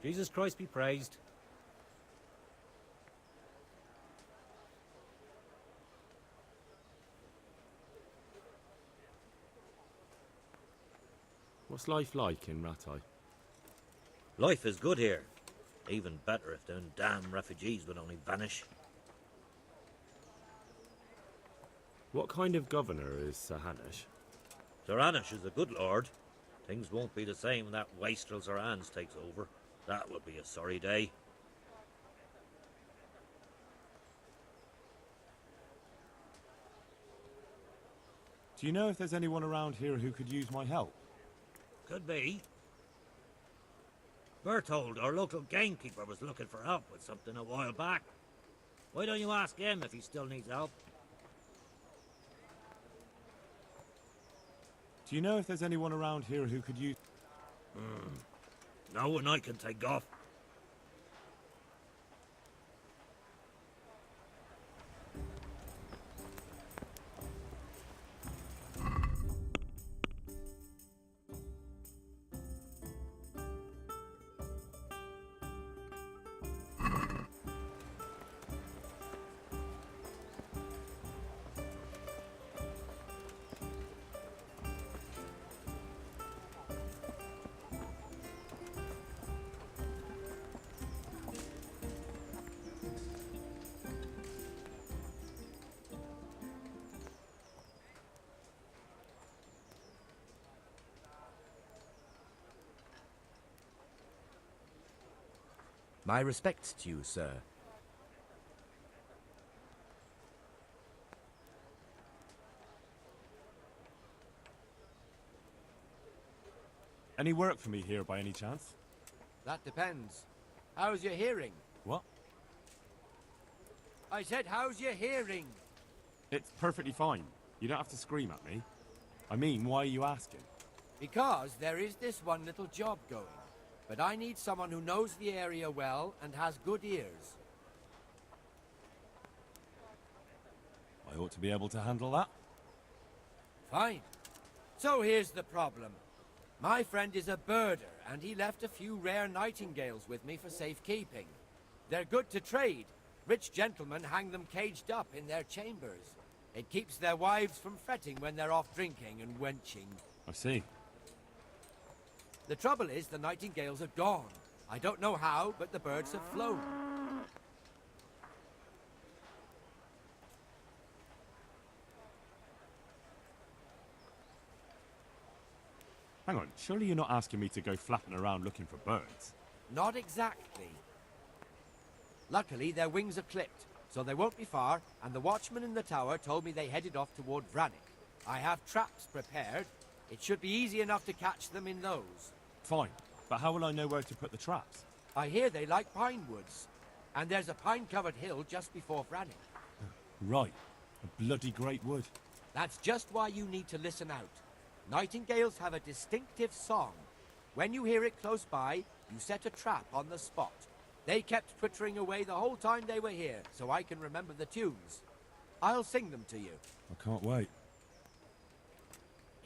Jesus Christ be praised. What's life like in Rattay? Life is good here. Even better if them damn refugees would only vanish. What kind of governor is Sir Hanush? Sir Hanush is a good lord. Things won't be the same when that wastrel Sir Hans takes over. That would be a sorry day. Do you know if there's anyone around here who could use my help? Could be. Berthold, our local gamekeeper, was looking for help with something a while back. Why don't you ask him if he still needs help? Do you know if there's anyone around here who could use... No one I can take off. My respects to you, sir. Any work for me here by any chance? That depends. How's your hearing? What? I said, how's your hearing? It's perfectly fine. You don't have to scream at me. I mean, why are you asking? Because there is this one little job going. But I need someone who knows the area well and has good ears. I ought to be able to handle that. Fine. So here's the problem. My friend is a birder, and he left a few rare nightingales with me for safekeeping. They're good to trade. Rich gentlemen hang them caged up in their chambers. It keeps their wives from fretting when they're off drinking and wenching. I see. The trouble is the nightingales are gone. I don't know how, but the birds have flown. Hang on, surely you're not asking me to go flapping around looking for birds? Not exactly. Luckily, their wings are clipped, so they won't be far, and the watchman in the tower told me they headed off toward Vranik. I have traps prepared. It should be easy enough to catch them in those. Fine, but how will I know where to put the traps? I hear they like pine woods, and there's a pine-covered hill just before Vranik. Right, a bloody great wood. That's just why you need to listen out. Nightingales have a distinctive song. When you hear it close by, you set a trap on the spot. They kept twittering away the whole time they were here, so I can remember the tunes. I'll sing them to you. I can't wait.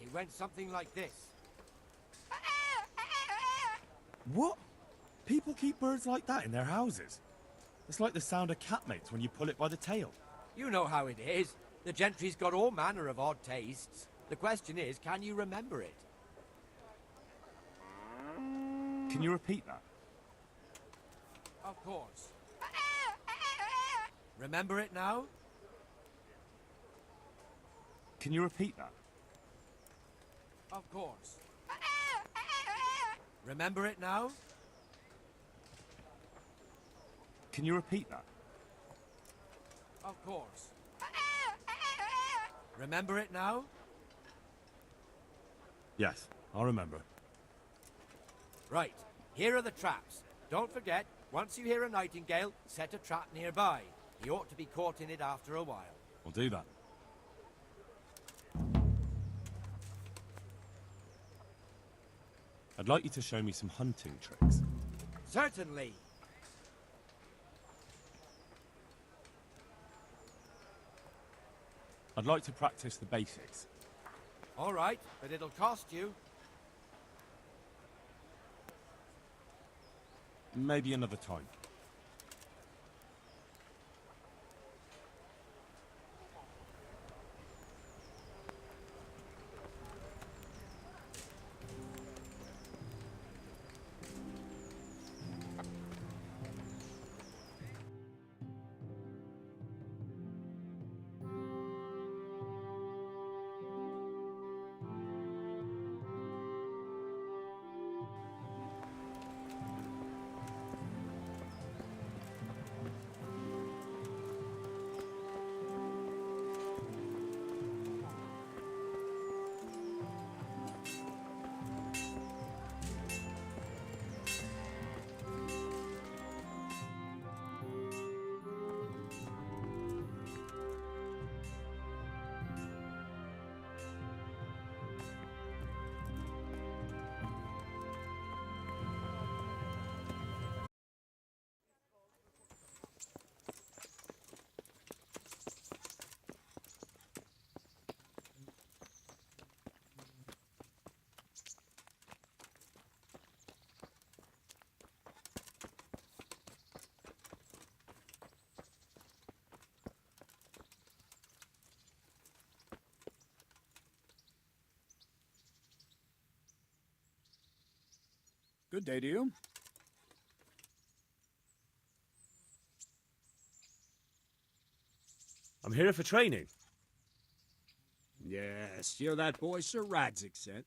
It went something like this. What? People keep birds like that in their houses? It's like the sound of catmates when you pull it by the tail. You know how it is. The gentry's got all manner of odd tastes. The question is, can you remember it? Can you repeat that? Of course. Remember it now? Can you repeat that? Of course. Remember it now? Can you repeat that? Of course. Remember it now? Yes, I'll remember. Right. Here are the traps. Don't forget, once you hear a nightingale, set a trap nearby. He ought to be caught in it after a while. I'll do that. I'd like you to show me some hunting tricks. Certainly. I'd like to practice the basics. All right, but it'll cost you. Maybe another time. Good day to you. I'm here for training. Yes, you're that boy Sir Radzik sent.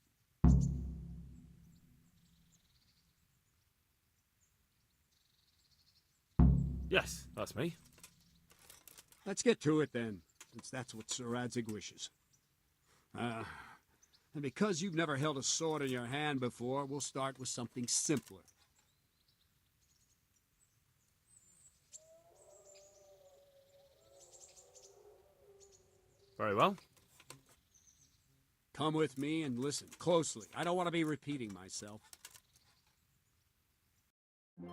Yes, that's me. Let's get to it then, since that's what Sir Radzik wishes. And because you've never held a sword in your hand before, we'll start with something simpler. Very well. Come with me and listen closely. I don't want to be repeating myself. So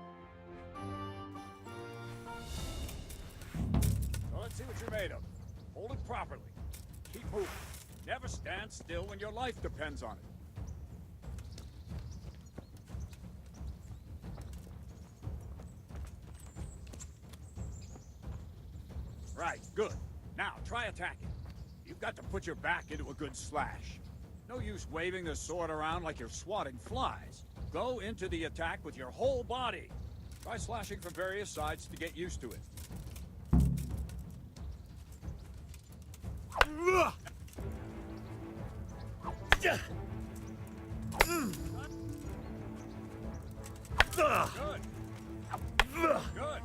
let's see what you're made of. Hold it properly. Keep moving. Never stand still when your life depends on it. Right, good. Now, try attacking. You've got to put your back into a good slash. No use waving the sword around like you're swatting flies. Go into the attack with your whole body. Try slashing from various sides to get used to it. Good. Good.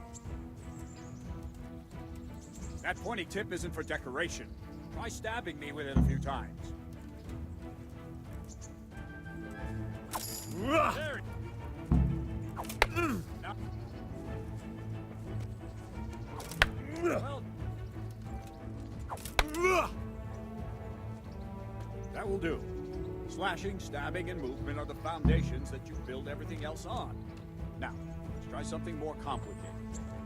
That pointy tip isn't for decoration. Try stabbing me with it a few times. There. Now. Well. That will do. Slashing, stabbing, and movement are the foundations that you build everything else on. Now, let's try something more complicated.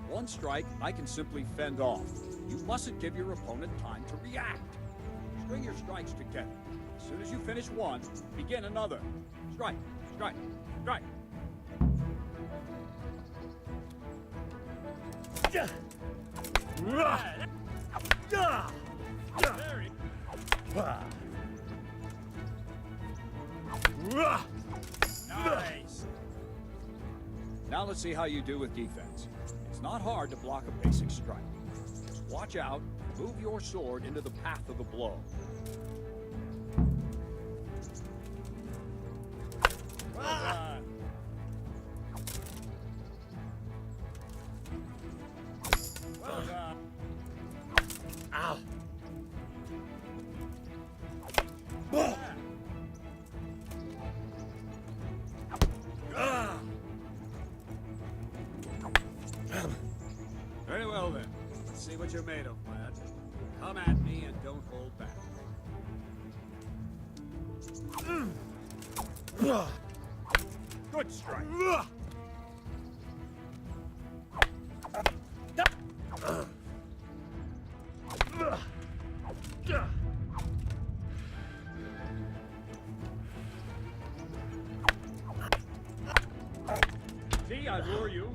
One strike, I can simply fend off. You mustn't give your opponent time to react. String your strikes together. As soon as you finish one, begin another. Strike, strike, strike. Nice. Now let's see how you do with defense. It's not hard to block a basic strike. Just watch out, move your sword into the path of the blow. Well done. Well done. Ow! Very well then. Let's see what you're made of, lad. Come at me and don't hold back. Good strike. See, I've are you?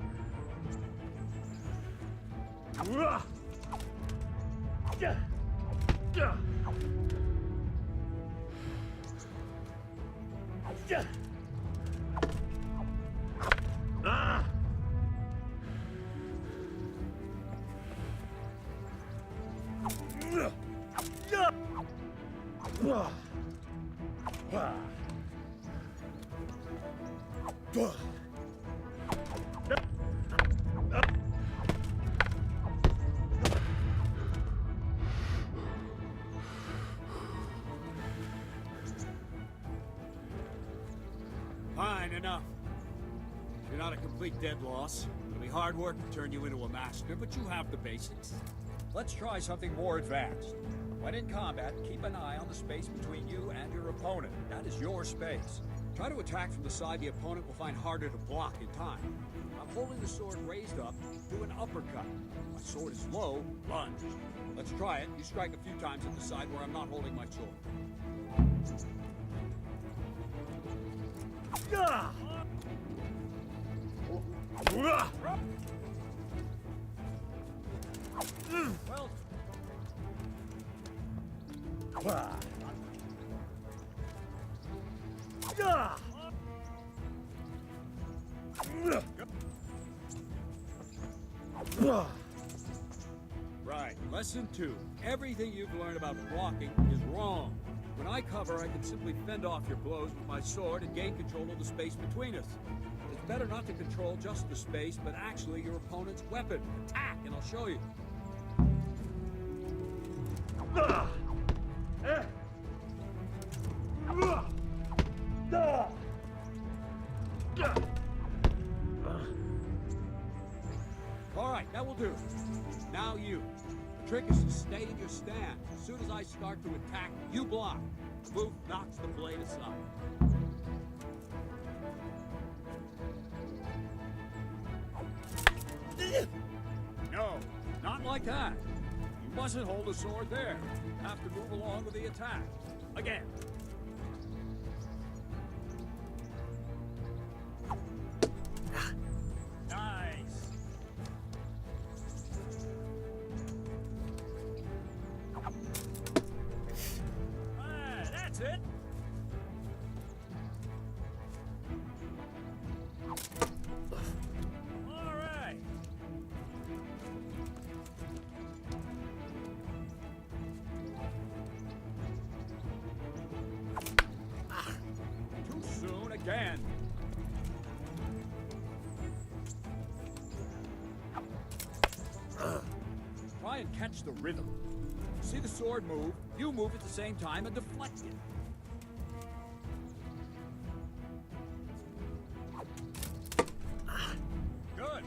Fine, enough. You're not a complete dead loss. It'll be hard work to turn you into a master, but you have the basics. Let's try something more advanced. When in combat, keep an eye on the space between you and your opponent. That is your space. Try to attack from the side the opponent will find harder to block in time. I'm holding the sword raised up, do an uppercut. My sword is low, lunge. Let's try it. You strike a few times at the side where I'm not holding my sword. Right, lesson 2. Everything you've learned about blocking is wrong. When I cover, I can simply fend off your blows with my sword and gain control of the space between us. It's better not to control just the space, but actually your opponent's weapon. Attack, and I'll show you. All right, that will do. Now you. The trick is to stay in your stand. As soon as I start to attack, you block. The move knocks the blade aside. No, not like that. You mustn't hold the sword there. You have to move along with the attack. Again. Nice. That's it. All right. Too soon again. Try and catch the rhythm. See the sword move, you move at the same time and deflect it. Good.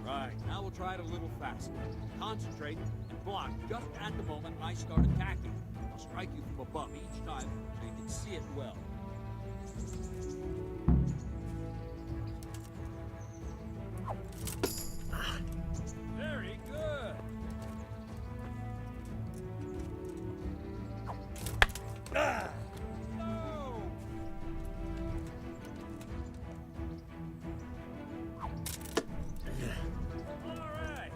Right, now we'll try it a little faster. Concentrate and block just at the moment I start attacking. I'll strike you from above each time so you can see it well. Very good. No! All right.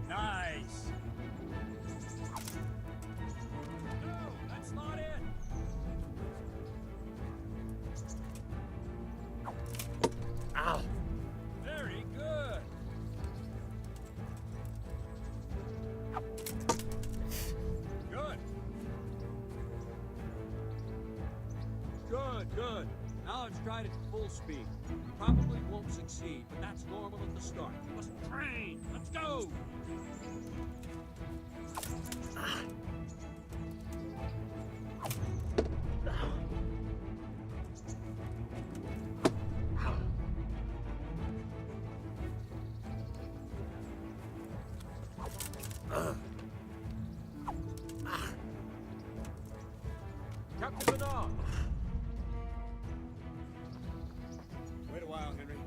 Nice. No, that's not it. Ow! Very good. Good. Good, good. Now let's try it at full speed. You probably won't succeed, but that's normal at the start. You must train. Let's go. Captain Bernard. Wait a while, Henry.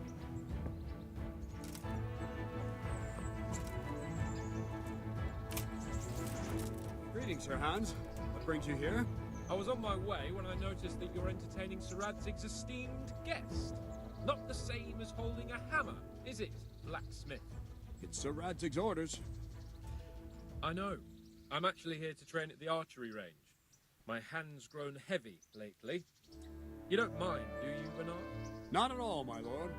Greetings, Sir Hans. What brings you here? I was on my way when I noticed that you're entertaining Sir Radzig's esteemed guest. Not the same as holding a hammer, is it, blacksmith? It's Sir Radzig's orders. I know. I'm actually here to train at the archery range. My hand's grown heavy lately. You don't mind, do you, Bernard? Not at all, my lord.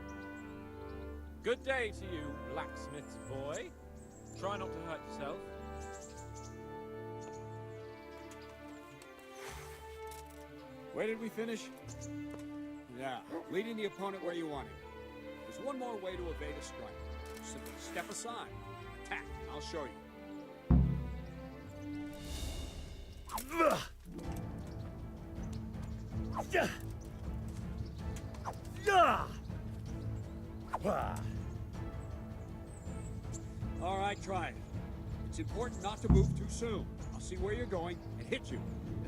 Good day to you, blacksmith's boy. Try not to hurt yourself. Where did we finish? Yeah, leading the opponent where you want him. There's one more way to evade a strike. Simply step aside. Attack. I'll show you. All right, try it. It's important not to move too soon. I'll see where you're going and hit you.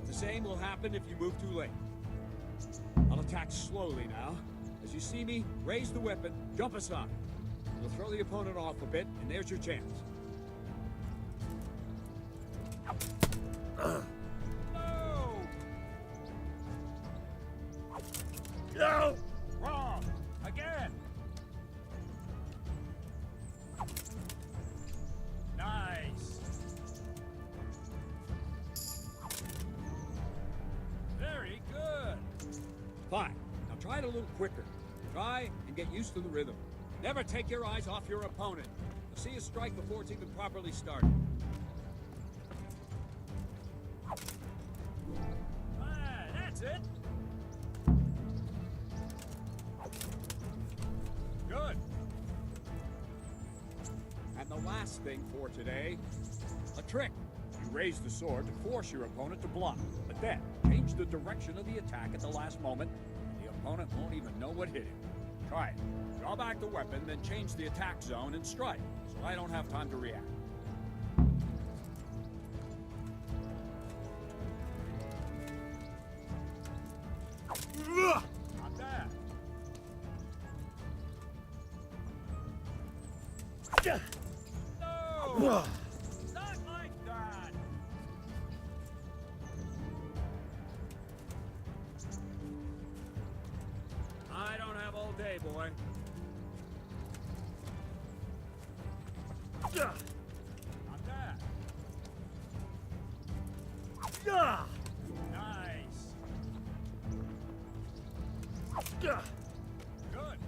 The same will happen if you move too late. I'll attack slowly now. As you see me, raise the weapon, jump aside. You'll throw the opponent off a bit, and there's your chance. No! No! Wrong! Again! Nice! Very good! Fine. Now try it a little quicker. Try and get used to the rhythm. Never take your eyes off your opponent. You'll see a strike before it's even properly started. That's it! Good! And the last thing for today, a trick. You raise the sword to force your opponent to block, but then change the direction of the attack at the last moment, and the opponent won't even know what hit him. Try it. Draw back the weapon, then change the attack zone and strike, so I don't have time to react. Not bad. No! Not like that! I don't have all day, boy. Not bad. Nice. Good.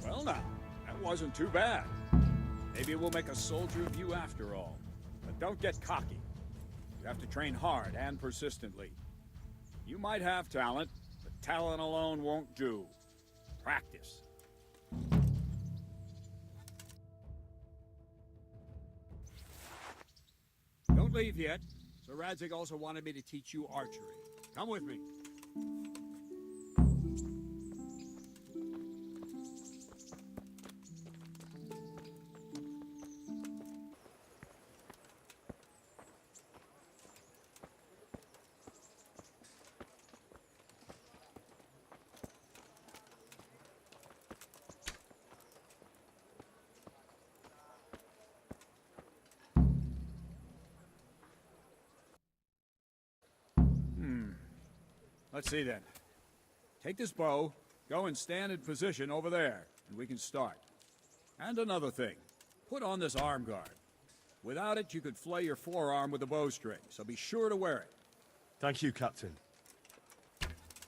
Well now, that wasn't too bad. Maybe we'll make a soldier of you after all. But don't get cocky. You have to train hard and persistently. You might have talent, but talent alone won't do. Practice. Don't leave yet. Sir Radzig also wanted me to teach you archery. Come with me. Let's see then. Take this bow, go and stand in position over there, and we can start. And another thing, put on this arm guard. Without it, you could flay your forearm with a bowstring, so be sure to wear it. Thank you, Captain.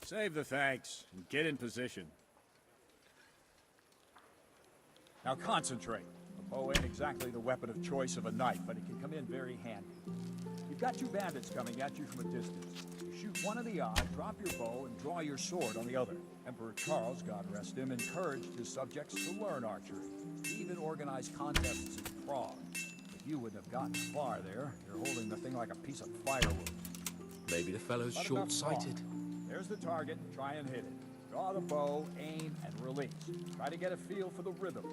Save the thanks, and get in position. Now concentrate. A bow ain't exactly the weapon of choice of a knight, but it can come in very handy. You've got two bandits coming at you from a distance. You shoot one in the eye, drop your bow, and draw your sword on the other. Emperor Charles, God rest him, encouraged his subjects to learn archery. He even organized contests in Prague. But you wouldn't have gotten far there. You're holding the thing like a piece of firewood. Maybe the fellow's But short-sighted. There's the target. Try and hit it. Draw the bow, aim, and release. Try to get a feel for the rhythm.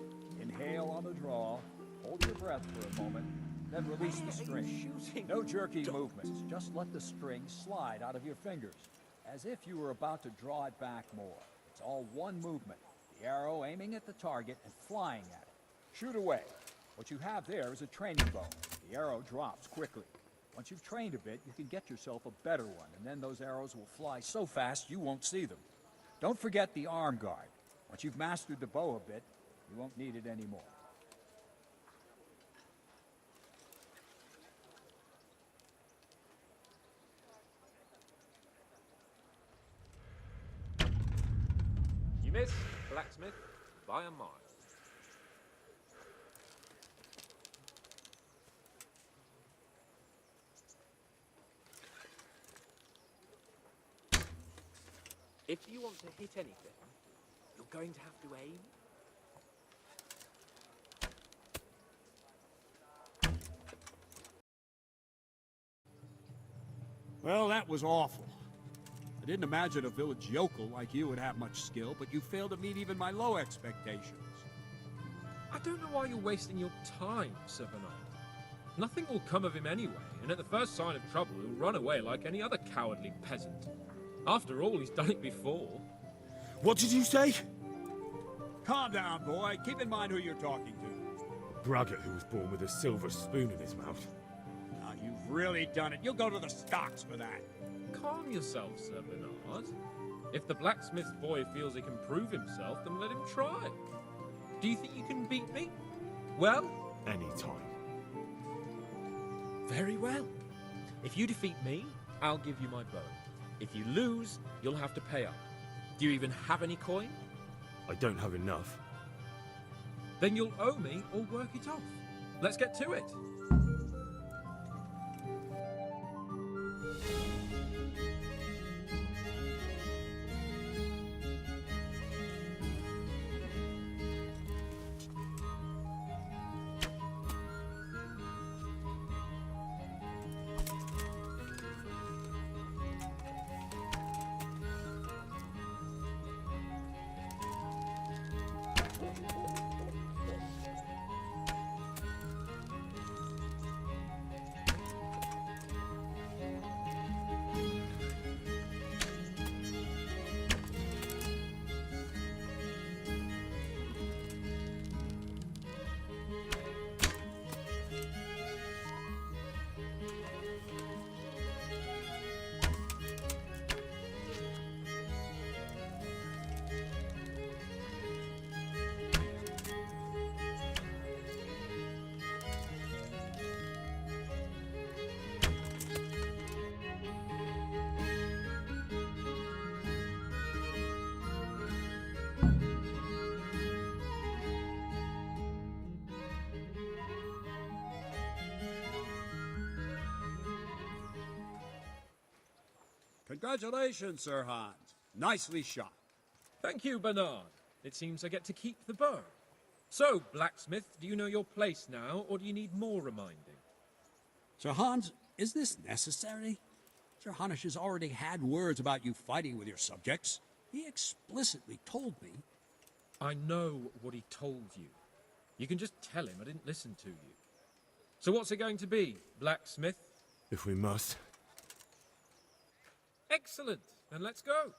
Inhale on the draw. Hold your breath for a moment. Then release the string. No jerky movements. Just let the string slide out of your fingers, as if you were about to draw it back more. It's all one movement. The arrow aiming at the target and flying at it. Shoot away. What you have there is a training bow. The arrow drops quickly. Once you've trained a bit, you can get yourself a better one, and then those arrows will fly so fast you won't see them. Don't forget the arm guard. Once you've mastered the bow a bit, you won't need it anymore. You miss, blacksmith, by a mile. If you want to hit anything, you're going to have to aim. Well, that was awful. I didn't imagine a village yokel like you would have much skill, but you failed to meet even my low expectations. I don't know why you're wasting your time, Sir Bernard. Nothing will come of him anyway, and at the first sign of trouble, he'll run away like any other cowardly peasant. After all, he's done it before. What did you say? Calm down, boy. Keep in mind who you're talking to. A braggart who was born with a silver spoon in his mouth. Now, you've really done it. You'll go to the stocks for that. Calm yourself, Sir Bernard. If the blacksmith's boy feels he can prove himself, then let him try. Do you think you can beat me? Well? Anytime. Very well. If you defeat me, I'll give you my bow. If you lose, you'll have to pay up. Do you even have any coin? I don't have enough. Then you'll owe me or work it off. Let's get to it. Congratulations, Sir Hans. Nicely shot. Thank you, Bernard. It seems I get to keep the bow. So, blacksmith, do you know your place now, or do you need more reminding? Sir Hans, is this necessary? Sir Hanush has already had words about you fighting with your subjects. He explicitly told me. I know what he told you. You can just tell him I didn't listen to you. So what's it going to be, blacksmith? If we must. Excellent. Then let's go.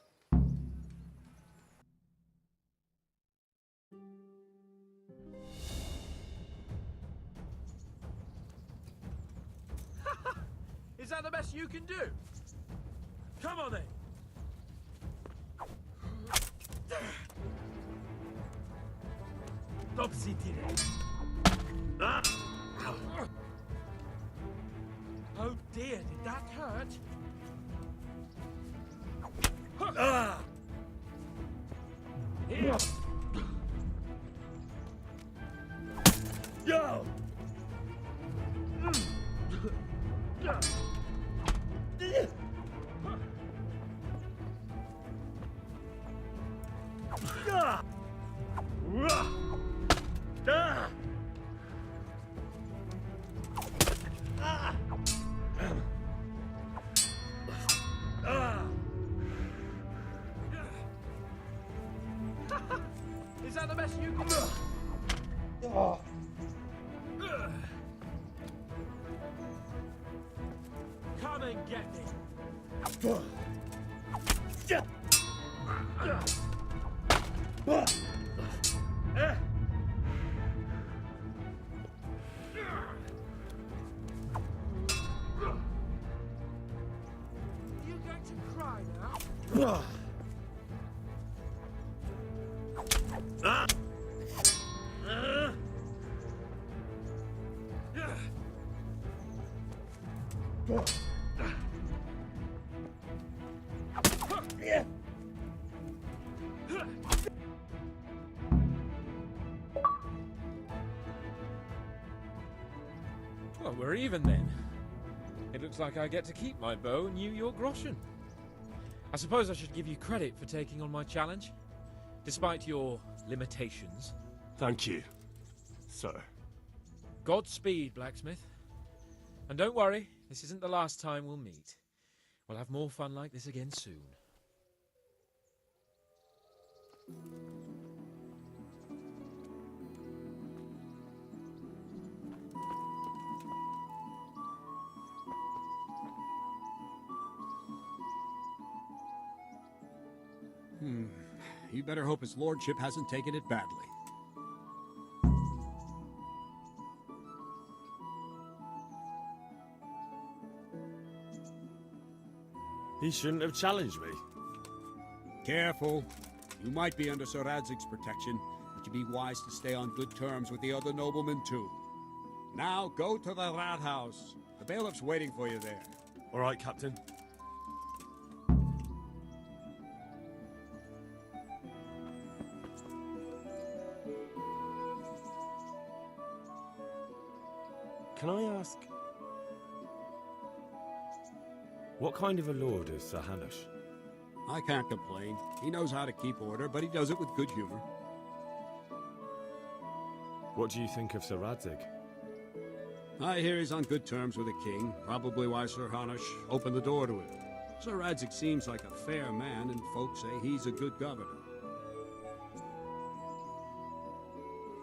Is that the best you can do? Come on then. Oh dear, did that hurt? Here. Yo! Is that the best you can do? Come and get me. Well, we're even then. It looks like I get to keep my bow and you your groschen. I suppose I should give you credit for taking on my challenge, despite your limitations. Thank you, sir. Godspeed, blacksmith. And don't worry, this isn't the last time we'll meet. We'll have more fun like this again soon. You better hope his lordship hasn't taken it badly. He shouldn't have challenged me. Careful. You might be under Sir Radzig's protection, but you'd be wise to stay on good terms with the other noblemen too. Now go to the rat house. The bailiff's waiting for you there. All right, Captain. Can I ask, what kind of a lord is Sir Hanush? I can't complain. He knows how to keep order, but he does it with good humor. What do you think of Sir Radzig? I hear he's on good terms with the king, probably why Sir Hanush opened the door to him. Sir Radzig seems like a fair man, and folks say he's a good governor.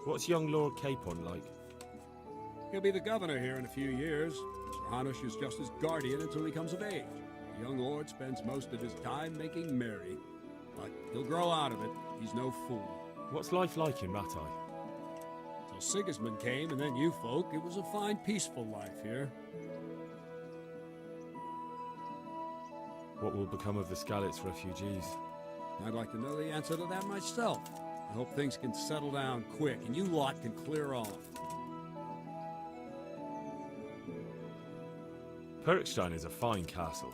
What's young Lord Capon like? He'll be the governor here in a few years. Sir Hanush is just his guardian until he comes of age. The young lord spends most of his time making merry. But he'll grow out of it. He's no fool. What's life like in Rattay? Till Sigismund came, and then you folk, it was a fine, peaceful life here. What will become of the Skalitz refugees? I'd like to know the answer to that myself. I hope things can settle down quick, and you lot can clear off. Perkstein is a fine castle.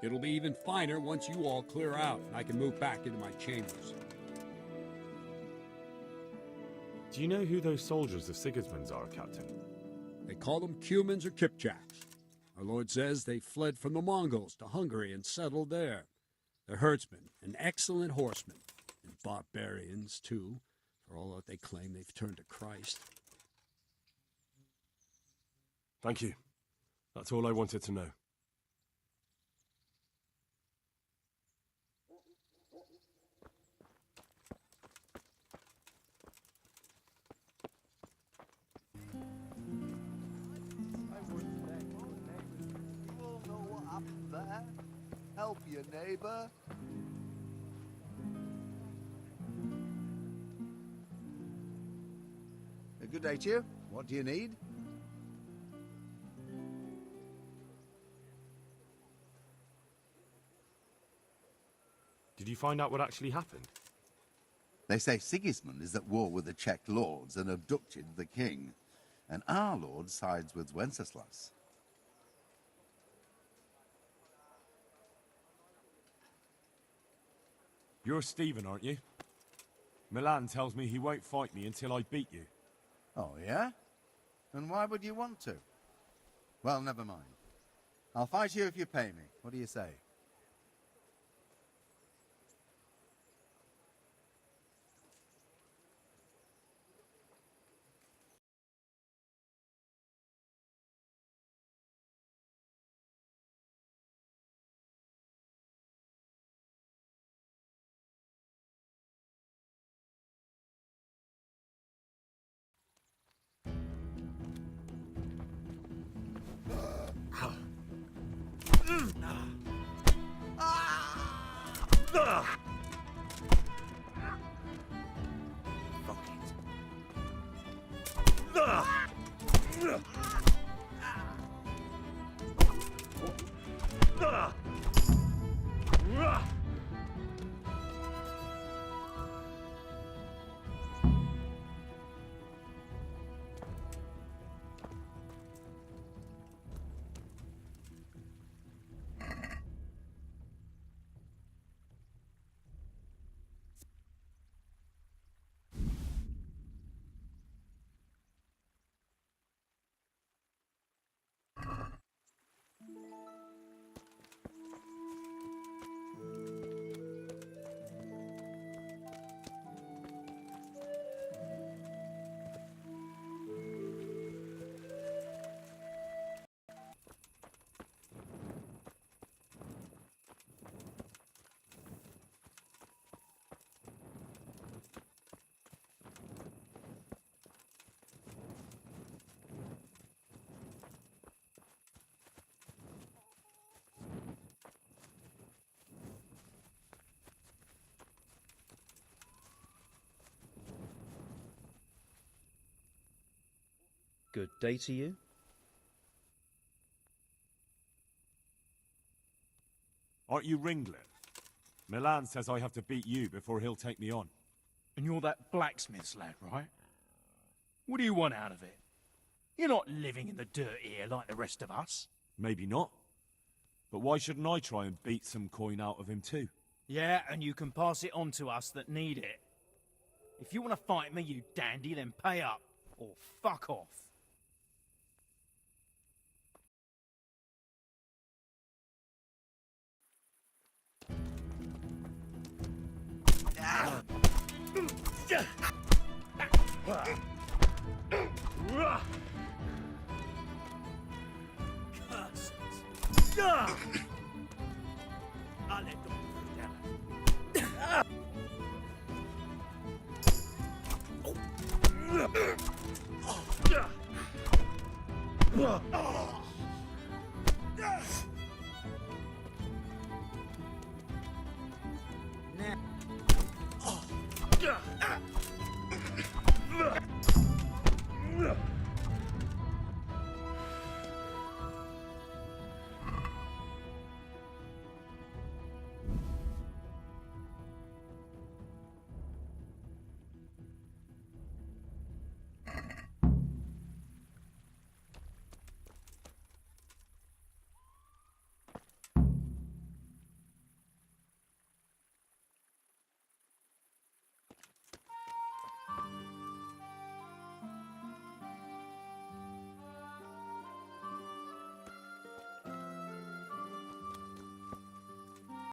It'll be even finer once you all clear out, and I can move back into my chambers. Do you know who those soldiers of Sigismund's are, Captain? They call them Cumans or Kipchaks. Our lord says they fled from the Mongols to Hungary and settled there. They're herdsmen and excellent horsemen, and barbarians, too, for all that they claim they've turned to Christ. Thank you. That's all I wanted to know. You all know what happened there? Help your neighbor. A good day to you. What do you need? Did you find out what actually happened? They say Sigismund is at war with the Czech lords and abducted the king. And our lord sides with Wenceslas. You're Stephen, aren't you? Milan tells me he won't fight me until I beat you. Oh, yeah? And why would you want to? Well, never mind. I'll fight you if you pay me. What do you say? Good day to you. Aren't you Ringlet? Milan says I have to beat you before he'll take me on. And you're that blacksmith's lad, right? What do you want out of it? You're not living in the dirt here like the rest of us. Maybe not. But why shouldn't I try and beat some coin out of him too? Yeah, and you can pass it on to us that need it. If you want to fight me, you dandy, then pay up. Or fuck off.